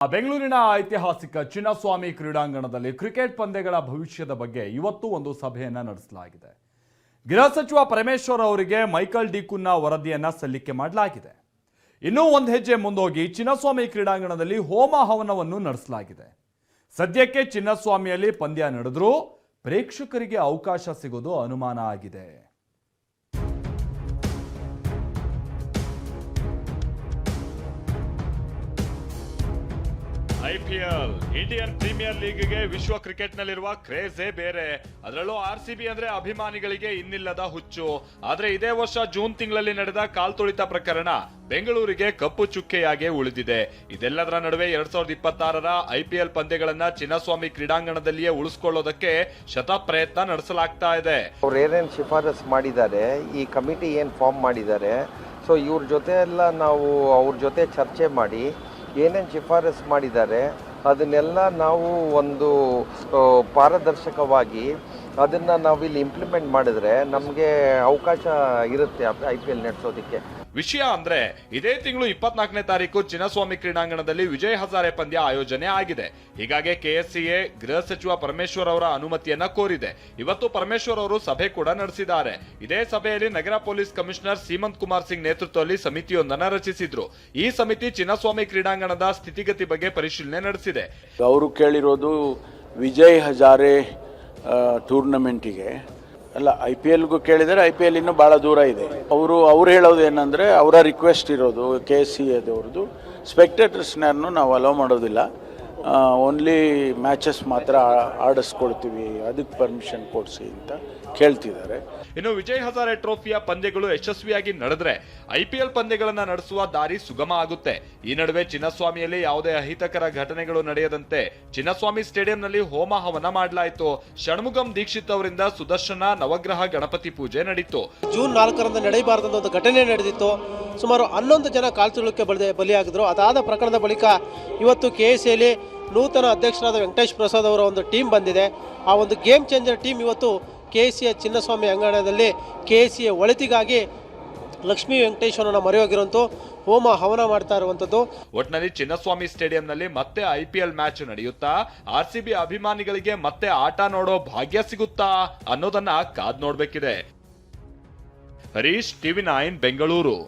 ಬೆಂಗಳೂರಿನ ಐತಿಹಾಸಿಕ ಚಿನ್ನಸ್ವಾಮಿ ಕ್ರೀಡಾಂಗಣದಲ್ಲಿ ಕ್ರಿಕೆಟ್ ಪಂದ್ಯಗಳ ಭವಿಷ್ಯದ ಬಗ್ಗೆ ಇವತ್ತು ಒಂದು ಸಭೆಯನ್ನ ನಡೆಸಲಾಗಿದೆ. ಗೃಹ ಸಚಿವ ಪರಮೇಶ್ವರ್ ಅವರಿಗೆ ಮೈಕಲ್ ಡಿ ಕುನ್ನ ವರದಿಯನ್ನ ಸಲ್ಲಿಕೆ ಮಾಡಲಾಗಿದೆ. ಇನ್ನೂ ಒಂದು ಹೆಜ್ಜೆ ಮುಂದೋಗಿ ಚಿನ್ನಸ್ವಾಮಿ ಕ್ರೀಡಾಂಗಣದಲ್ಲಿ ಹೋಮ ಹವನವನ್ನು ನಡೆಸಲಾಗಿದೆ. ಸದ್ಯಕ್ಕೆ ಚಿನ್ನಸ್ವಾಮಿಯಲ್ಲಿ ಪಂದ್ಯ ನಡೆದರೂ ಪ್ರೇಕ್ಷಕರಿಗೆ ಅವಕಾಶ ಸಿಗೋದು ಅನುಮಾನ ಆಗಿದೆ. ಐಪಿಎಲ್ ಇಂಡಿಯನ್ ಪ್ರೀಮಿಯರ್ ಲೀಗ್ಗೆ ವಿಶ್ವ ಕ್ರಿಕೆಟ್ ನಲ್ಲಿರುವ ಕ್ರೇಜೇ ಬೇರೆ. ಅದರಲ್ಲೂ ಆರ್ಸಿಬಿ ಅಂದ್ರೆ ಅಭಿಮಾನಿಗಳಿಗೆ ಇನ್ನಿಲ್ಲದ ಹುಚ್ಚು. ಆದ್ರೆ ಇದೇ ವರ್ಷ ಜೂನ್ ತಿಂಗಳಲ್ಲಿ ನಡೆದ ಕಾಲ್ತುಳಿತ ಪ್ರಕರಣ ಬೆಂಗಳೂರಿಗೆ ಕಪ್ಪು ಚುಕ್ಕೆಯಾಗಿ ಉಳಿದಿದೆ. ಇದೆಲ್ಲದರ ನಡುವೆ 2026ರ ಐಪಿಎಲ್ ಪಂದ್ಯಗಳನ್ನ ಚಿನ್ನಸ್ವಾಮಿ ಕ್ರೀಡಾಂಗಣದಲ್ಲಿಯೇ ಉಳಿಸಿಕೊಳ್ಳೋದಕ್ಕೆ ಶತ ಪ್ರಯತ್ನ ನಡೆಸಲಾಗ್ತಾ ಇದೆ. ಅವ್ರು ಏನೇನು ಶಿಫಾರಸ್ ಮಾಡಿದ್ದಾರೆ, ಈ ಕಮಿಟಿ ಏನು ಫಾರ್ಮ್ ಮಾಡಿದ್ದಾರೆ, ಸೊ ಇವ್ರ ಜೊತೆ ಎಲ್ಲ ನಾವು ಅವ್ರ ಜೊತೆ ಚರ್ಚೆ ಮಾಡಿ ಏನೇನು ಶಿಫಾರಸ್ ಮಾಡಿದ್ದಾರೆ ಅದನ್ನೆಲ್ಲ ನಾವು ಒಂದು ಪಾರದರ್ಶಕವಾಗಿ ಅದನ್ನು ನಾವಿಲ್ಲಿ ಇಂಪ್ಲಿಮೆಂಟ್ ಮಾಡಿದ್ರೆ ನಮಗೆ ಅವಕಾಶ ಇರುತ್ತೆ IPL ನಡೆಸೋದಕ್ಕೆ. ವಿಷಯ ಅಂದ್ರೆ ಇದೇ ತಿಂಗಳು 24ನೇ ತಾರೀಕು ಚಿನ್ನಸ್ವಾಮಿ ಕ್ರೀಡಾಂಗಣದಲ್ಲಿ ವಿಜಯ್ ಹಜಾರೆ ಪಂದ್ಯ ಆಯೋಜನೆ ಆಗಿದೆ. ಹೀಗಾಗಿ KSCA ಗೃಹ ಸಚಿವ ಪರಮೇಶ್ವರ್ ಅವರ ಅನುಮತಿಯನ್ನ ಕೋರಿದೆ. ಇವತ್ತು ಪರಮೇಶ್ವರ್ ಅವರು ಸಭೆ ಕೂಡ ನಡೆಸಿದ್ದಾರೆ. ಇದೇ ಸಭೆಯಲ್ಲಿ ನಗರ ಪೊಲೀಸ್ ಕಮಿಷನರ್ ಸೀಮಂತ್ ಕುಮಾರ್ ಸಿಂಗ್ ನೇತೃತ್ವದಲ್ಲಿ ಸಮಿತಿಯೊಂದನ್ನು ರಚಿಸಿದ್ರು. ಈ ಸಮಿತಿ ಚಿನ್ನಸ್ವಾಮಿ ಕ್ರೀಡಾಂಗಣದ ಸ್ಥಿತಿಗತಿ ಬಗ್ಗೆ ಪರಿಶೀಲನೆ ನಡೆಸಿದೆ. ಅವರು ಕೇಳಿರೋದು ವಿಜಯ್ ಹಜಾರೆ ಟೂರ್ನಮೆಂಟಿಗೆ ಅಲ್ಲ, IPLಗೂ ಕೇಳಿದರೆ IPL ಇನ್ನೂ ಭಾಳ ದೂರ ಇದೆ. ಅವ್ರು ಹೇಳೋದು ಏನಂದರೆ, ಅವರ ರಿಕ್ವೆಸ್ಟ್ ಇರೋದು KSCAದವ್ರದ್ದು ಸ್ಪೆಕ್ಟೇಟರ್ಸ್ನನ್ನು ನಾವು ಅಲೋ ಮಾಡೋದಿಲ್ಲ, ಓನ್ಲಿ ಮ್ಯಾಚಸ್ ಮಾತ್ರ ಆಡಿಸ್ಕೊಳ್ತೀವಿ, ಅದಕ್ಕೆ ಪರ್ಮಿಷನ್ ಕೊಡಿಸಿ ಅಂತ ಕೇಳ್ತಿದ್ದಾರೆ. ಇನ್ನು ವಿಜಯ್ ಹಜಾರೆ ಟ್ರೋಫಿಯ ಪಂದ್ಯಗಳು ಯಶಸ್ವಿಯಾಗಿ ನಡೆದ್ರೆ IPL ಪಂದ್ಯಗಳನ್ನ ನಡೆಸುವ ದಾರಿ ಸುಗಮ ಆಗುತ್ತೆ. ಈ ನಡುವೆ ಚಿನ್ನಸ್ವಾಮಿಯಲ್ಲಿ ಯಾವುದೇ ಅಹಿತಕರ ಘಟನೆಗಳು ನಡೆಯದಂತೆ ಚಿನ್ನಸ್ವಾಮಿ ಸ್ಟೇಡಿಯಂನಲ್ಲಿ ಹೋಮ ಹವನ ಮಾಡಲಾಯಿತು. ಷಣ್ಮುಗಂ ದೀಕ್ಷಿತ್ ಅವರಿಂದ ಸುದರ್ಶನ ನವಗ್ರಹ ಗಣಪತಿ ಪೂಜೆ ನಡೆಯಿತು. ಜೂನ್ 4ರಂದು ನಡೆಯಬಾರದಂತ ಒಂದು ಘಟನೆ ನಡೆದಿತ್ತು. ಸುಮಾರು 11 ಜನ ಕಾಲ್ತುಳಿಕೆ ಬಲಿಯಾಗಿದ್ರು. ಅದಾದ ಪ್ರಕರಣದ ಬಳಿಕ ಇವತ್ತು KSCAಯಲ್ಲಿ ನೂತನ ಅಧ್ಯಕ್ಷರಾದ ವೆಂಕಟೇಶ್ ಪ್ರಸಾದ್ ಅವರ ಒಂದು ಟೀಮ್ ಬಂದಿದೆ. ಆ ಒಂದು ಗೇಮ್ ಚೇಂಜರ್ ಟೀಮ್ ಇವತ್ತು KSCA ಚಿನ್ನಸ್ವಾಮಿ ಅಂಗಣದಲ್ಲಿ KSCA ಒಳಿತಿಗಾಗಿ ಲಕ್ಷ್ಮೀ ವೆಂಕಟೇಶ್ವರನ ಮರೆಯೋಗಿರುವಂಥ ಹೋಮ ಹವನ ಮಾಡ್ತಾ ಇರುವಂಥದ್ದು. ಒಟ್ನಲ್ಲಿ ಚಿನ್ನಸ್ವಾಮಿ ಸ್ಟೇಡಿಯಂನಲ್ಲಿ ಮತ್ತೆ IPL ಮ್ಯಾಚ್ ನಡೆಯುತ್ತಾ RCB ಅಭಿಮಾನಿಗಳಿಗೆ ಮತ್ತೆ ಆಟ ನೋಡೋ ಭಾಗ್ಯ ಸಿಗುತ್ತಾ ಅನ್ನೋದನ್ನ ಕಾದ್ ನೋಡ್ಬೇಕಿದೆ. ಹರೀಶ್, TV9 ಬೆಂಗಳೂರು.